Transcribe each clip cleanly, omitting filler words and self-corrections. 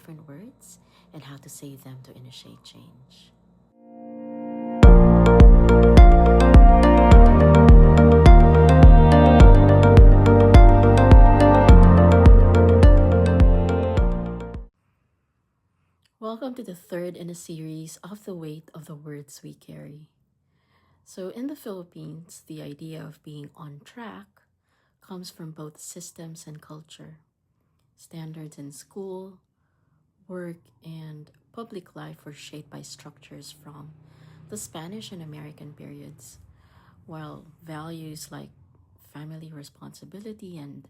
different words and how to say them to initiate change. Welcome to the third in a series of the weight of the words we carry. So in the Philippines, the idea of being on track comes from both systems and culture. Standards in school, work, and public life were shaped by structures from the Spanish and American periods, while values like family responsibility and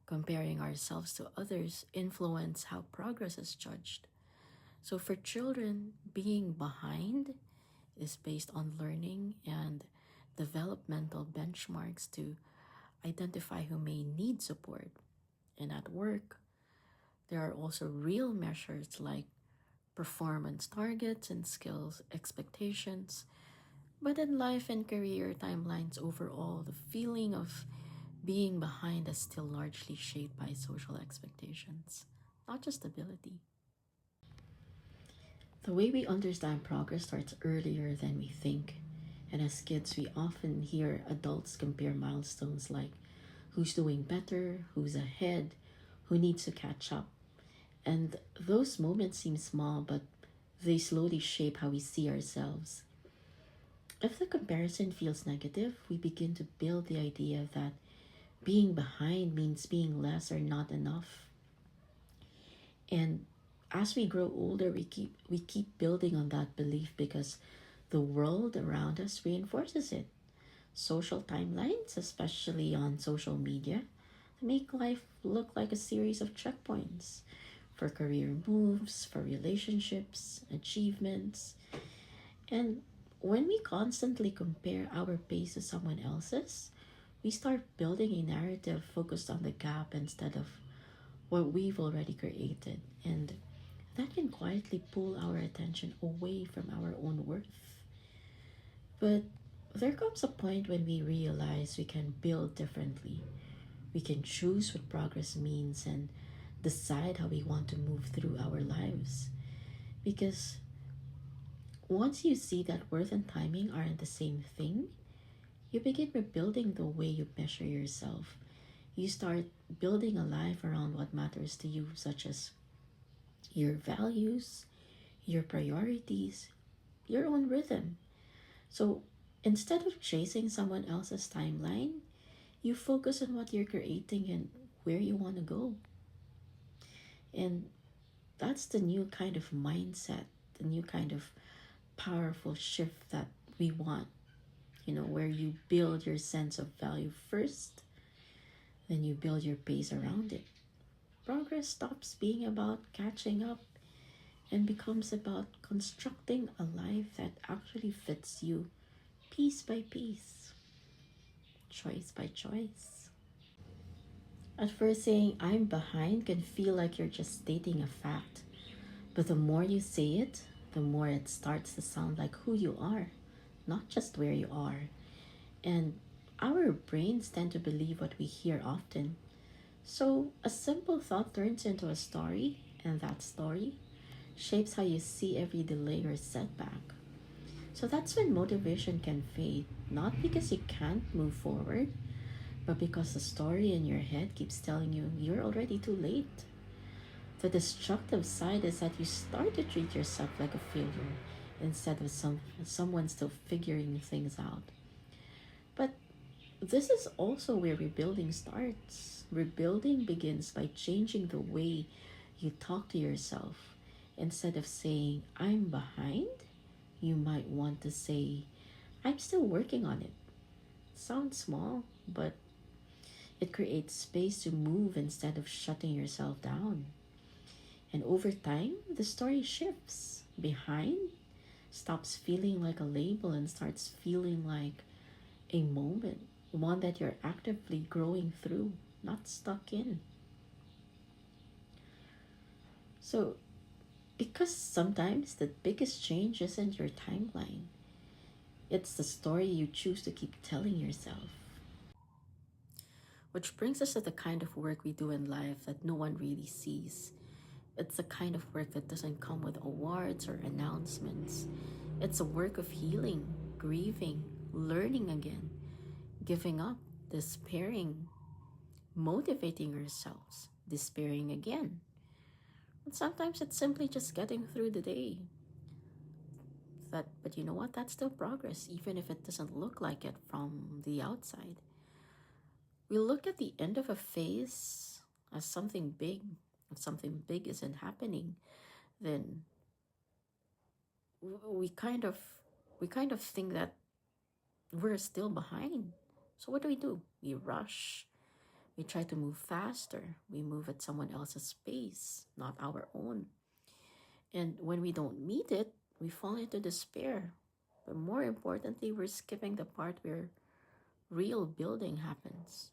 comparing ourselves to others influence how progress is judged. So for children, being behind is based on learning and developmental benchmarks to identify who may need support. And at work, there are also real measures like performance targets and skills expectations. But in life and career timelines overall, the feeling of being behind is still largely shaped by social expectations, not just ability. The way we understand progress starts earlier than we think. And as kids, we often hear adults compare milestones like who's doing better, who's ahead, who needs to catch up. And those moments seem small, but they slowly shape how we see ourselves. If the comparison feels negative, we begin to build the idea that being behind means being less or not enough. And as we grow older, we keep building on that belief because the world around us reinforces it. Social timelines, especially on social media, make life look like a series of checkpoints for career moves, for relationships, achievements. And when we constantly compare our pace to someone else's, we start building a narrative focused on the gap instead of what we've already created. And that can quietly pull our attention away from our own worth. But there comes a point when we realize we can build differently. We can choose what progress means and decide how we want to move through our lives. Because once you see that worth and timing aren't the same thing, you begin rebuilding the way you measure yourself. You start building a life around what matters to you, such as your values, your priorities, your own rhythm. So instead of chasing someone else's timeline, you focus on what you're creating and where you want to go. And that's the new kind of mindset, the new kind of powerful shift that we want, where you build your sense of value first, then you build your pace around it. Progress stops being about catching up and becomes about constructing a life that actually fits you piece by piece, choice by choice. At first, saying I'm behind can feel like you're just stating a fact, but the more you say it, the more it starts to sound like who you are, not just where you are. And our brains tend to believe what we hear often. So a simple thought turns into a story, and that story shapes how you see every delay or setback. So that's when motivation can fade, not because you can't move forward, but because the story in your head keeps telling you you're already too late. The destructive side is that you start to treat yourself like a failure instead of someone still figuring things out. But this is also where rebuilding starts. Rebuilding begins by changing the way you talk to yourself. Instead of saying, I'm behind, you might want to say, I'm still working on it. Sounds small, but it creates space to move instead of shutting yourself down. And over time, the story shifts. Behind stops feeling like a label and starts feeling like a moment, one that you're actively growing through, not stuck in. So, because sometimes the biggest change isn't your timeline, it's the story you choose to keep telling yourself. Which brings us to the kind of work we do in life that no one really sees. It's a kind of work that doesn't come with awards or announcements. It's a work of healing, grieving, learning again, giving up, despairing, motivating ourselves, despairing again. And sometimes it's simply just getting through the day. But you know what? That's still progress, even if it doesn't look like it from the outside. We look at the end of a phase as something big. If something big isn't happening, then we kind of think that we're still behind. So what do? We rush. We try to move faster. We move at someone else's pace, not our own. And when we don't meet it, we fall into despair. But more importantly, we're skipping the part where real building happens.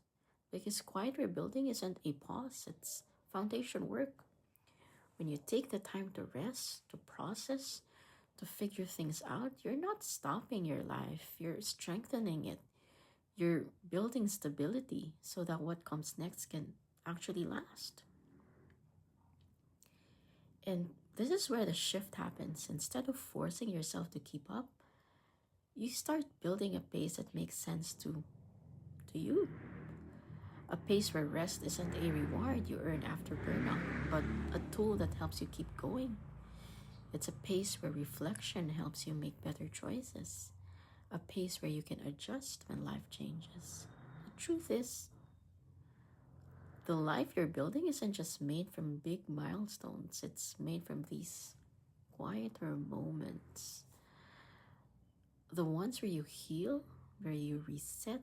Because quiet rebuilding isn't a pause, it's foundation work. When you take the time to rest, to process, to figure things out, you're not stopping your life, you're strengthening it. You're building stability so that what comes next can actually last. And this is where the shift happens. Instead of forcing yourself to keep up, you start building a pace that makes sense to you. A pace where rest isn't a reward you earn after burnout, but a tool that helps you keep going. It's a pace where reflection helps you make better choices. A pace where you can adjust when life changes. The truth is, the life you're building isn't just made from big milestones. It's made from these quieter moments. The ones where you heal, where you reset,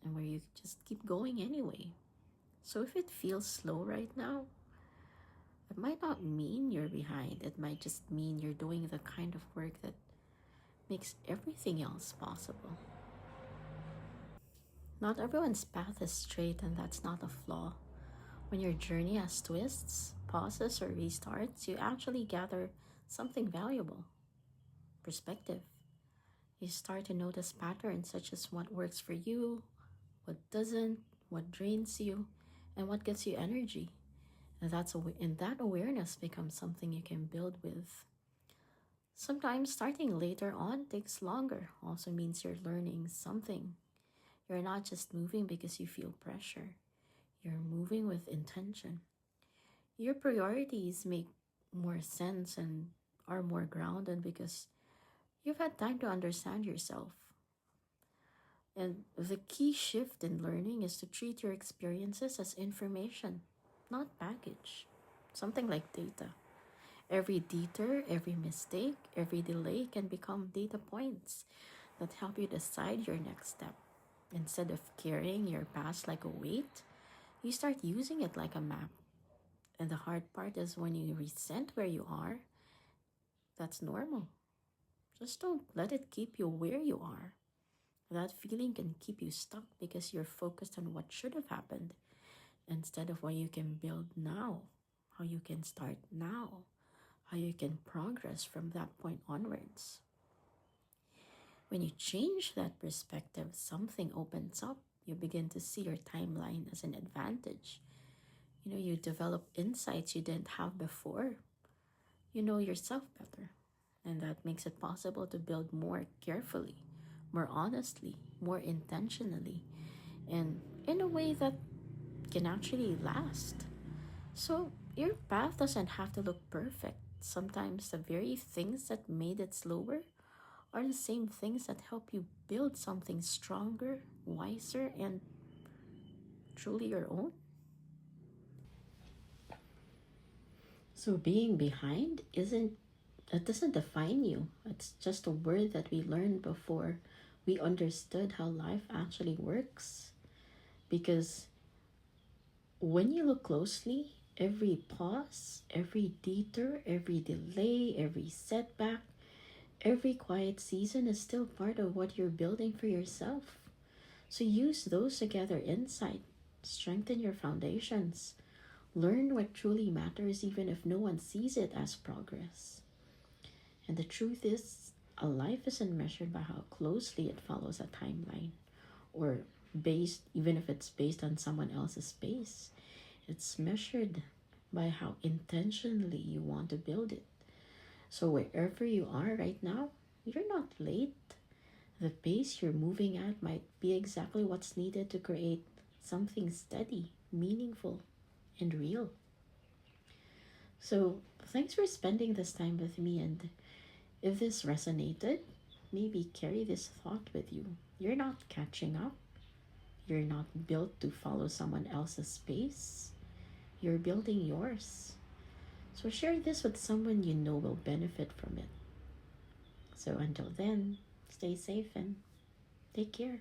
and where you just keep going anyway. So if it feels slow right now, it might not mean you're behind. It might just mean you're doing the kind of work that makes everything else possible. Not everyone's path is straight, and that's not a flaw. When your journey has twists, pauses, or restarts, you actually gather something valuable: perspective. You start to notice patterns such as what works for you, what doesn't, what drains you, and what gives you energy. And that awareness becomes something you can build with. Sometimes starting later on takes longer, also means you're learning something. You're not just moving because you feel pressure. You're moving with intention. Your priorities make more sense and are more grounded because you've had time to understand yourself. And the key shift in learning is to treat your experiences as information, not baggage. Something like data. Every detour, every mistake, every delay can become data points that help you decide your next step. Instead of carrying your past like a weight, you start using it like a map. And the hard part is when you resent where you are, that's normal. Just don't let it keep you where you are. That feeling can keep you stuck because you're focused on what should have happened instead of what you can build now, how you can start now, how you can progress from that point onwards. When you change that perspective, something opens up. You begin to see your timeline as an advantage. You develop insights you didn't have before. You know yourself better. And that makes it possible to build more carefully, more honestly, more intentionally, and in a way that can actually last. So your path doesn't have to look perfect. Sometimes the very things that made it slower are the same things that help you build something stronger, wiser, and truly your own. So being behind it doesn't define you. It's just a word that we learned before we understood how life actually works. Because when you look closely, every pause, every detour, every delay, every setback, every quiet season is still part of what you're building for yourself. So use those to gather insight, strengthen your foundations, learn what truly matters even if no one sees it as progress. And the truth is, a life isn't measured by how closely it follows a timeline or even if it's based on someone else's pace. It's measured by how intentionally you want to build it. So, wherever you are right now, you're not late. The pace you're moving at might be exactly what's needed to create something steady, meaningful, and real. So, thanks for spending this time with me. And if this resonated, maybe carry this thought with you. You're not catching up, you're not built to follow someone else's pace, you're building yours. So, share this with someone you know will benefit from it. So, until then, stay safe and take care.